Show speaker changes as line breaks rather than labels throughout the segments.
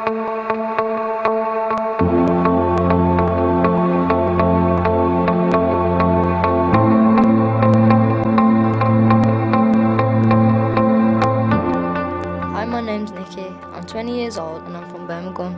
Hi, my name's Nikki. I'm 20 years old and I'm from Birmingham.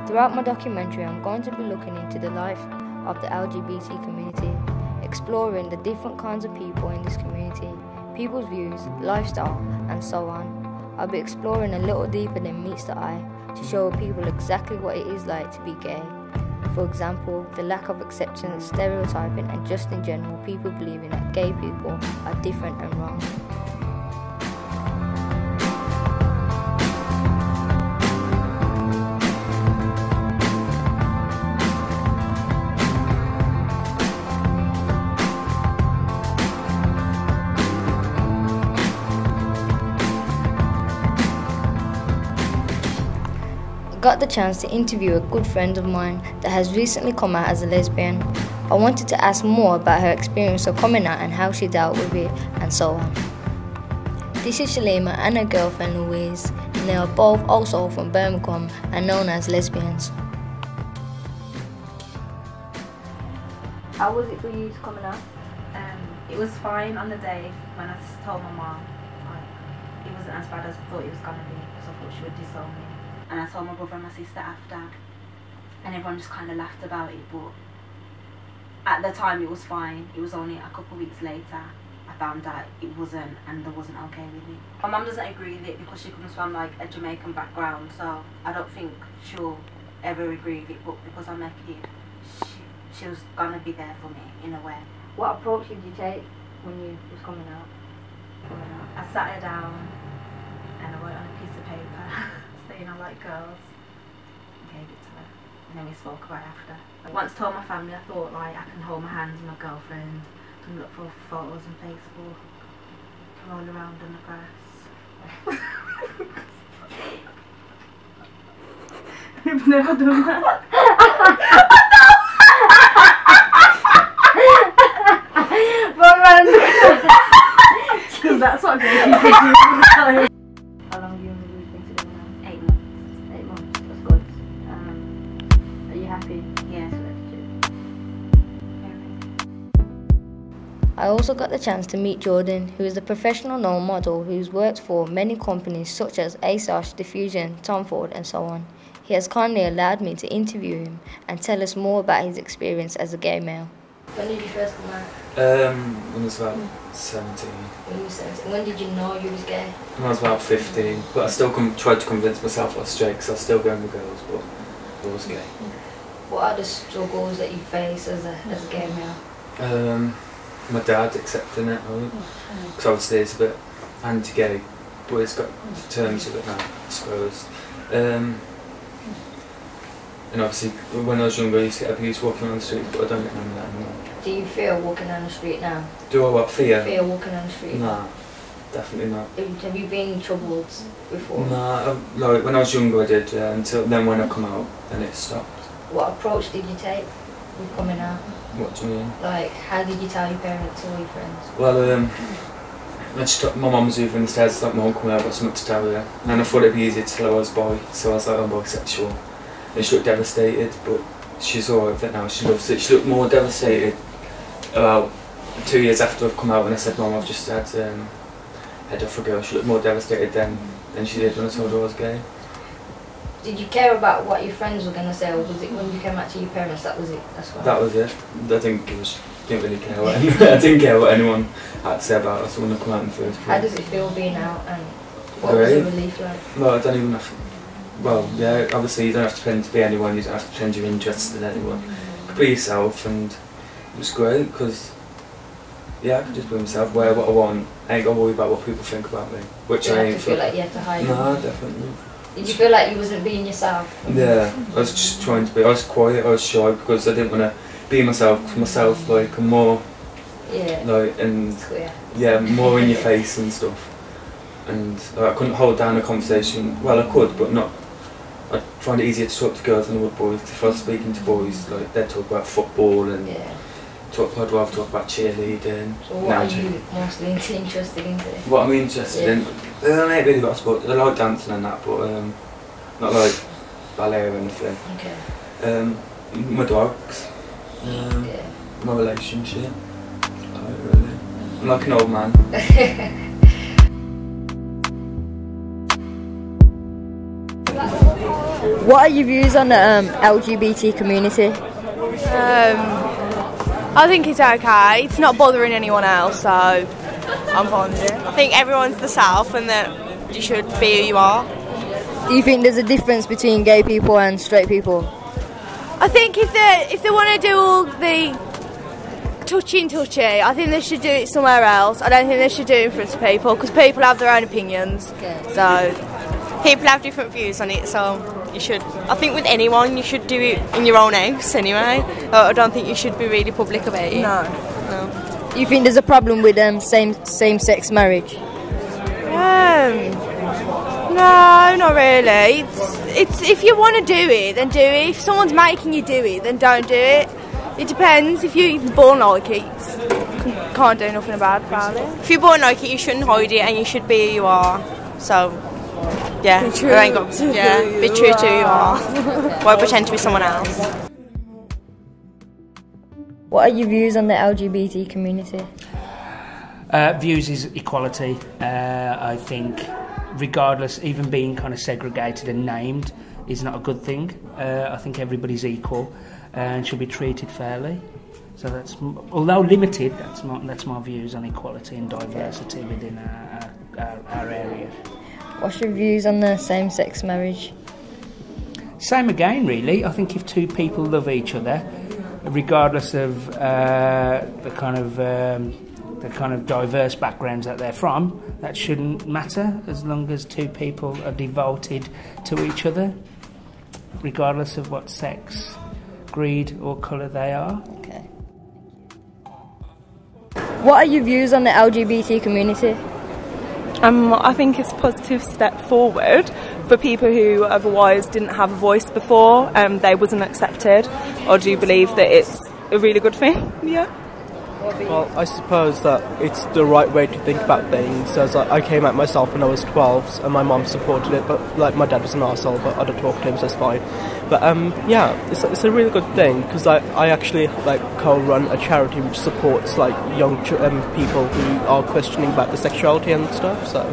Throughout my documentary, I'm going to be looking into the life of the LGBT community, exploring the different kinds of people in this community, people's views, lifestyle, and so on. I'll be exploring a little deeper than meets the eye to show people exactly what it is like to be gay. For example, the lack of acceptance, stereotyping, and just in general, people believing that gay people are different and wrong. Got the chance to interview a good friend of mine that has recently come out as a lesbian. I wanted to ask more about her experience of coming out and how she dealt with it and so on. This is Shalima and her girlfriend Louise, and they are both also from Birmingham and known as lesbians. How was it for you to coming out?
It was fine on the day when I told my mum. It wasn't as bad as I thought it was going to be, because I thought she would disown me. And I told my brother and my sister after, and everyone just kind of laughed about it, but at the time it was fine. It was only a couple of weeks later I found out it wasn't, and I wasn't okay with it. My mum doesn't agree with it because she comes from like a Jamaican background, so I don't think she'll ever agree with it, but because I'm Nikki, she was gonna be there for me in a way.
What approach did you take when you was coming out?
I sat her down and I wrote on a piece of paper saying I like girls, and gave it to her, and then we spoke about it after. I once told my family I thought like I can hold my hands with my girlfriend and look for photos on Facebook, roll around on the grass. We've never done that. Because that's what gay people do all the time.
How long have you been together now?
8 months.
8 months, that's good. Are you happy?
Yeah.
I also got the chance to meet Jordan, who is a professional known model who's worked for many companies such as ASOS, Diffusion, Tom Ford, and so on. He has kindly allowed me to interview him and tell us more about his experience as a gay male. When did you first come out?
When I was about 17.
When you were 17. When did you know you was gay?
When I was about 15, but I still tried to convince myself I was straight because I was still going with girls, but I was gay.
What are the struggles that you face as a gay male?
My dad accepting it, because obviously he's a bit anti-gay, but he's got terms of it now, I suppose. And obviously, when I was younger, I used to get abused walking on the street, but I don't get none of that anymore.
Do you fear walking down the street now?
Do I what, fear?
Fear walking down the street?
Nah, definitely not.
Have you been troubled before?
Nah, like when I was younger I did, until then when I come out, then it stopped.
What approach did you take with coming out?
What do you mean?
Like, how did you tell your parents or your friends?
Well, my mum was over in the stairs, like, Mum, come out, I've got something to tell you. And I thought it'd be easier to tell her I was bi, so I was like, I'm bisexual. And she looked devastated, but she's alright with it now, she loves it. She looked more devastated about 2 years after I've come out when I said, Mum, I've just had head off a girl. She looked more devastated then than she did when I told her I was gay.
Did you care about what your friends were going to say, or was it when you came out to your parents, that was it? That's why?
That was it. I didn't really care what I didn't care what anyone had to say about us when I come out in the first place.
How does it feel being out, and what was the relief like?
Well, I don't even have to, well, yeah, obviously you don't have to pretend to be anyone, you don't have to pretend you're interested in anyone. You can be yourself, and it was great because, yeah, I could just be myself, wear what I want. I ain't got to worry about what people think about me. Which I ain't.
Did you feel like you had to hide?
No, definitely.
Did you feel like you wasn't being yourself?
Yeah, I was just trying to be. I was quiet, I was shy because I didn't want to be myself, like, I'm more,
yeah,
like, and,
clear.
Yeah, more in your face and stuff. And I couldn't hold down a conversation, well I could, but not, I'd find it easier to talk to girls than I would boys. If I was speaking to boys, like, they'd talk about football and
yeah.
I'd rather talk about cheerleading.
So what are you mostly interested in?
What I'm interested in? I ain't really got a sport. I like dancing and that, but not like ballet or anything.
Okay.
My dogs. My relationship. Really. I'm like an old man.
What are your views on the LGBT community?
I think it's okay. It's not bothering anyone else, so I'm fine with it. I think everyone's the self and that you should be who you are.
Do you think there's a difference between gay people and straight people?
I think if they want to do all the touchy, I think they should do it somewhere else. I don't think they should do it in front of people because people have their own opinions.
Okay.
So people have different views on it, so you should. I think with anyone you should do it in your own house anyway. I don't think you should be really public about it. No.
Do you think there's a problem with same-sex marriage?
No, not really. It's if you want to do it, then do it. If someone's making you do it, then don't do it. It depends. If you're even born like it, you can't do nothing about it. If you're born like it, you shouldn't hide it, and you should be who you are. So, yeah, be true to who you are. Why pretend to be someone else?
What are your views on the LGBT community?
Views is equality. I think, regardless, even being kind of segregated and named is not a good thing. I think everybody's equal and should be treated fairly. So that's, although limited, that's my views on equality and diversity within our area.
What's your views on the same-sex marriage?
Same again, really. I think if two people love each other, regardless of the kind of diverse backgrounds that they're from, that shouldn't matter as long as two people are devoted to each other, regardless of what sex, creed or colour they are.
Okay. What are your views on the LGBT community?
I think it's a positive step forward for people who otherwise didn't have a voice before, they wasn't accepted. I do believe that it's a really good thing. Yeah.
Well, I suppose that it's the right way to think about things. As I came out myself when I was 12, and my mum supported it, but like my dad was an arsehole, but I don't talk to him, so it's fine. But yeah, it's a really good thing because I actually like co-run a charity which supports like young people who are questioning about the sexuality and stuff. So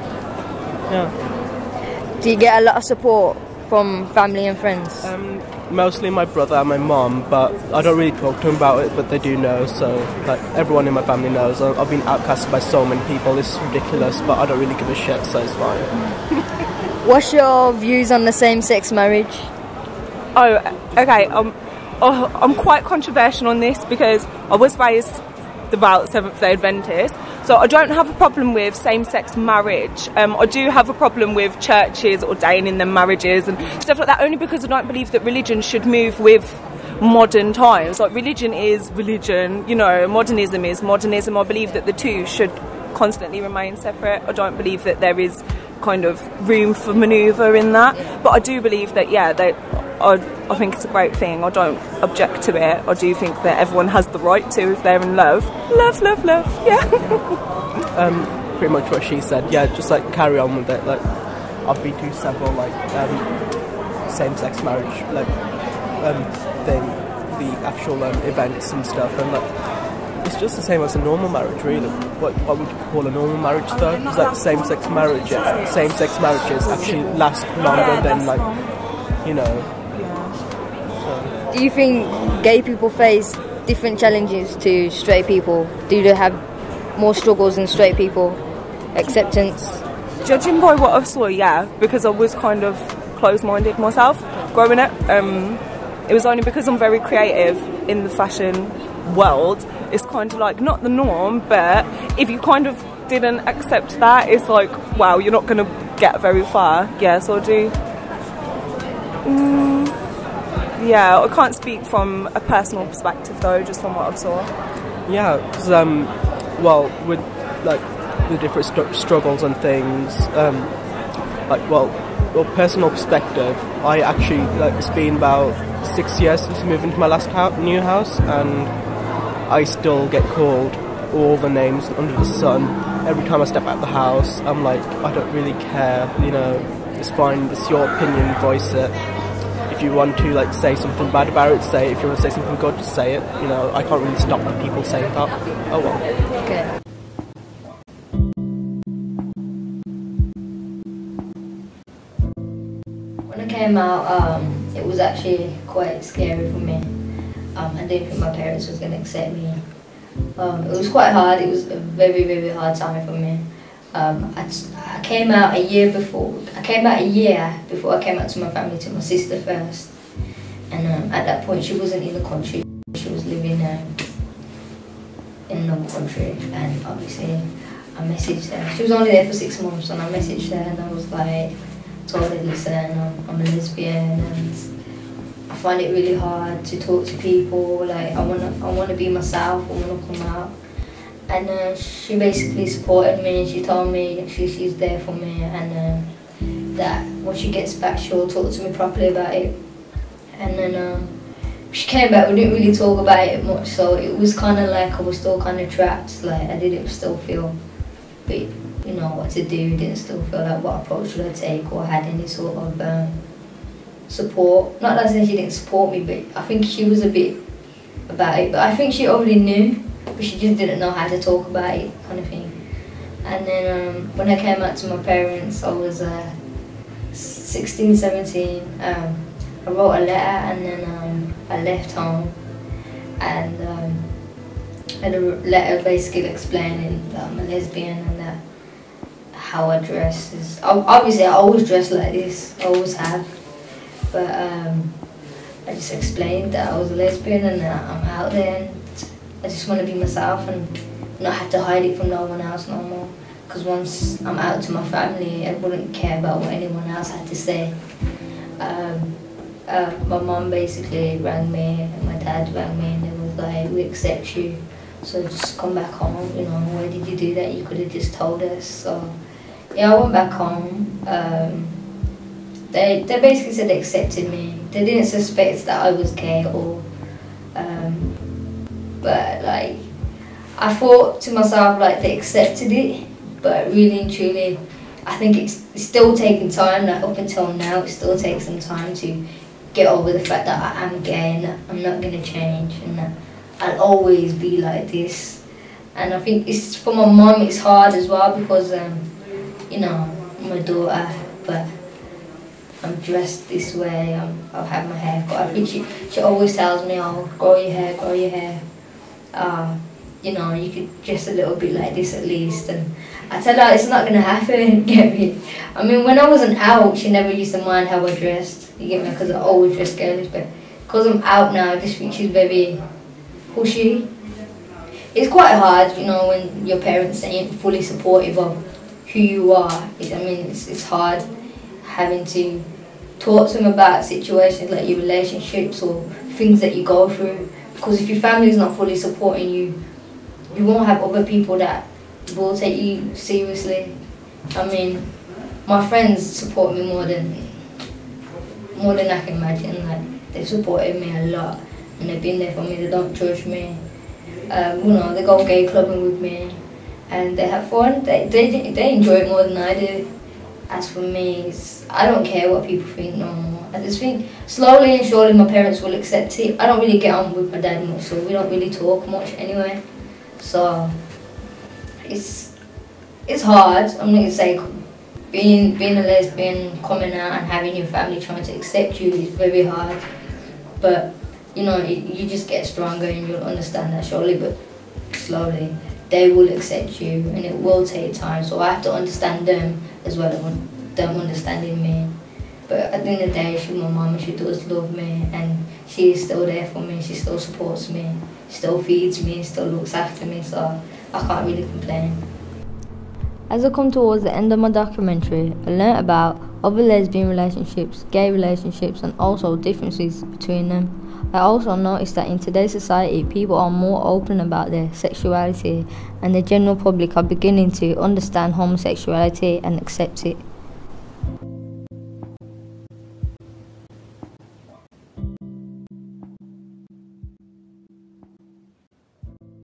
yeah.
Do you get a lot of support from family and friends?
Mostly my brother and my mum, but I don't really talk to them about it, but they do know, so like everyone in my family knows. I've been outcasted by so many people, it's ridiculous, but I don't really give a shit, so it's fine.
What's your views on the same-sex marriage?
Oh, okay, I'm quite controversial on this because I was raised devout Seventh-day Adventist, so I don't have a problem with same-sex marriage. I do have a problem with churches ordaining them marriages and stuff like that, only because I don't believe that religion should move with modern times. Like, religion is religion, you know, modernism is modernism. I believe that the two should constantly remain separate. I don't believe that there is kind of room for manoeuvre in that, but I do believe that, yeah, I think it's a great thing. I don't object to it. I do think that everyone has the right to, if they're in love. Love, yeah.
Pretty much what she said. Yeah, just like carry on with it. Like, I've been to several like same-sex marriage like the actual events and stuff, and like it's just the same as a normal marriage, really. What would you call a normal marriage though? Because like same-sex marriages actually last longer than like, you know.
Do you think gay people face different challenges to straight people? Do they have more struggles than straight people? Acceptance?
Judging by what I saw, yeah, because I was kind of closed-minded myself growing up. It was only because I'm very creative in the fashion world. It's kind of like not the norm, but if you kind of didn't accept that, it's like, wow, you're not going to get very far. Yeah, so I do. Yeah, I can't speak from a personal perspective though, just from what I saw.
Yeah, because well, with like the different struggles and things, personal perspective, I actually like it's been about 6 years since I moved into my last new house, and I still get called all the names under the sun every time I step out the house. I'm like, I don't really care, you know, it's fine, it's your opinion, voice it. If you want to like say something bad about it, say it. If you want to say something good, just say it. You know, I can't really stop the people saying that. Oh well.
Okay. When I came out, it was actually quite scary for me. I didn't think my parents was gonna accept me. It was quite hard. It was a very, very hard time for me. I came out a year before. I came out a year before I came out to my family, to my sister first. And at that point, she wasn't in the country. She was living in another country. And obviously, I messaged her. She was only there for 6 months, and I messaged her, and I was like, told her, listen, I'm a lesbian, and I find it really hard to talk to people. Like, I wanna be myself. I wanna come out. And she basically supported me. She told me that she's there for me, and that when she gets back, she'll talk to me properly about it. And then she came back. We didn't really talk about it much, so it was kind of like I was still kind of trapped. Like, I didn't still feel, you know, what to do. Didn't still feel like what approach should I take, or had any sort of support. Not that I said she didn't support me, but I think she was a bit about it. But I think she already knew, but she just didn't know how to talk about it, kind of thing. And then when I came out to my parents, I was 16, 17. I wrote a letter, and then I left home, and had a letter basically explaining that I'm a lesbian, and that how I dress is, obviously I always dress like this, I always have, but I just explained that I was a lesbian and that I'm out there, and I just want to be myself and not have to hide it from no one else no more. Because once I'm out to my family, I wouldn't care about what anyone else had to say. My mum basically rang me, and my dad rang me, and they was like, we accept you, so just come back home, you know, why did you do that? You could have just told us. So yeah, I went back home. They basically said they accepted me. They didn't suspect that I was gay, or but like, I thought to myself, like, they accepted it, but really and truly, I think it's still taking time. Like, up until now, it still takes some time to get over the fact that I am gay, and that I'm not gonna change, and that I'll always be like this. And I think it's, for my mum, it's hard as well, because you know, I'm a daughter, but I'm dressed this way. I'll have my hair cut. I think she always tells me, oh, grow your hair, grow your hair. You know, you could dress a little bit like this at least. And I tell her it's not gonna happen. Get me? I mean, when I wasn't out, she never used to mind how I dressed. You get me? Because I always dressed girlish, but because I'm out now, I just think she's very pushy. It's quite hard, you know, when your parents ain't fully supportive of who you are. I mean, it's hard having to talk to them about situations like your relationships or things that you go through. Because if your family is not fully supporting you, you won't have other people that will take you seriously. I mean, my friends support me more than I can imagine. Like, they've supported me a lot, and they've been there for me. They don't judge me. You know, they go gay clubbing with me, and they have fun. They enjoy it more than I do. As for me, I don't care what people think no more. I just think slowly and surely my parents will accept it. I don't really get on with my dad much, so we don't really talk much anyway. So it's hard. I'm not gonna say being a lesbian, coming out and having your family trying to accept you is very hard. But you know, you just get stronger, and you'll understand that surely, but slowly they will accept you, and it will take time. So I have to understand them as well as them understanding me. But at the end of the day, she's my mum, and she does love me, and she is still there for me. She still supports me, still feeds me, still looks after me, so I can't really complain. As I come towards the end of my documentary, I learnt about other lesbian relationships, gay relationships, and also differences between them. I also noticed that in today's society, people are more open about their sexuality, and the general public are beginning to understand homosexuality and accept it.